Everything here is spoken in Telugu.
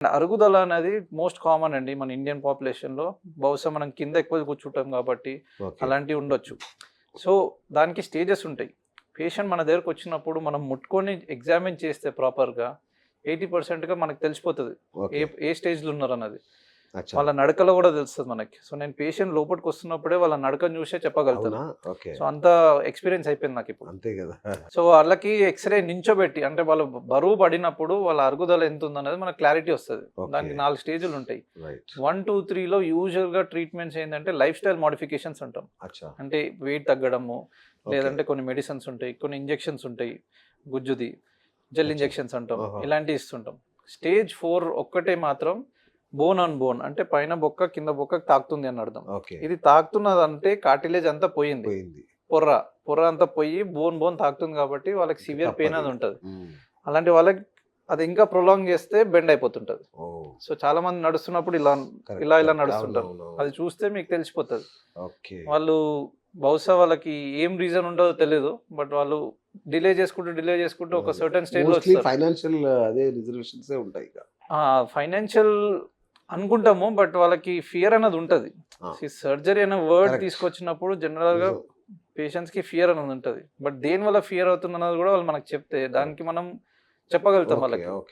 అరుగుదల అనేది మోస్ట్ కామన్ అండి మన ఇండియన్ పాపులేషన్‌లో. బహుశా మనం కింద ఎక్కువ కూర్చుంటాం కాబట్టి ఓకే. అలాంటివి ఉండొచ్చు. సో, దానికి స్టేజెస్ ఉంటాయి. పేషెంట్ మన దగ్గరకొచ్చినప్పుడు మనం ముట్టుకొని ఎగ్జామిన్ చేస్తే ప్రాపర్‌గా 80%గా మనకు తెలిసిపోతది. ఏ ఓకే. ఏ స్టేజ్‌లో ఉన్నారన్నది. అచ్చా! వాళ్ళ నడకలో గూడా తెలుస్తది మనకి. సో, నేను పేషెంట్ లోపటికొస్తున్నప్పుడే వాళ్ళ నడకను చూసే చెప్పగలుగుతాను. అవునా? ఓకే. సో, అంత ఎక్స్‌పీరియన్స్ అయిపోయింది నాకిప్పుడు. అంతే గదా! సో, వాళ్ళకి ఎక్స్‌రే నించోబెట్టి అంటే వాళ్ళు బరువు పడినప్పుడు వాళ్ళ అరుగుదల ఎంతుందనేది మనకు క్లారిటీ వస్తది. ఓకే. దానికి 4 స్టేజ్‌లుంటాయి. రైట్. 1, 2, 3లో యూజువల్‌గా ట్రీట్మెంట్స్ ఏందంటే లైఫ్ స్టైల్ మోడిఫికేషన్స్ అంటాం. అచ్చా! అంటే వెయిట్ తగ్గడము, ఓకే. లేదంటే కొన్ని మెడిసిన్స్ ఉంటాయి, కొన్ని ఇంజెక్షన్స్ ఉంటాయి. గుజ్జుది, జెల్ అచ్చా! ఇంజెక్షన్స్ అంటాం. ఆహా! ఇలాంటివి ఇస్తుంటాం. స్టేజ్ 4 ఒక్కటే మాత్రం బోన్ ఆన్ బోన్ అంటే పైన బొక్క, కింద బొక్కకి తాకుతుంది అని అర్థం. ఓకే. ఇది తాకుతున్నదంటే కార్టిలేజ్ అంతా పోయింది. పోయింది. పొర్ర అంతా పోయి బోన్ తాకుతుంది కాబట్టి వాళ్ళకి సివియర్ పెయిన్ తప్పదు. అది ఉంటది. హ్మ్. అలాంటి వాళ్ళకి అది ఇంకా ప్రొలాంగ్ చేస్తే బెండ్ అయిపోతుంటది. ఓహ్! సో, చాలా మంది నడుస్తున్నప్పుడు ఇలా కరెక్ట్. ఇలా కరెక్ట్. నడుస్తుంటారు. అవునవునవును. అది చూస్తే మీకు తెలిసిపోతది. ఓకే. వాళ్ళు బహుశా వాళ్ళకి ఏం రీజన్ ఉంటదో తెలీదు. బట్ వాళ్ళు డిలే చేసుకుంటూ ఒక అదే. సర్టెన్ స్టేజ్‌లో మోస్ట్‌లీ వస్తారు. ఫైనాన్షియల్ అదే రిజర్వేషన్సే ఉంటాయి ఇక. ఫైనాన్షియల్ అనుకుంటాము. బట్ వాళ్ళకి ఫియర్ అన్నది ఉంటది. ఆ! సర్జరీ అనే వర్డ్ కరెక్ట్. తీసుకొచ్చినప్పుడు జనరల్‌గా నిజం. పేషెంట్స్‌కి ఫియర్ అనేది ఉంటది. బట్ దేనివల్ల ఫియర్ అవుతుందన్నది కూడా వాళ్ళు మనకు చెప్తే దానికి మనం చెప్పగలుగుతాం ఓకే. వాళ్ళకి. ఓకే.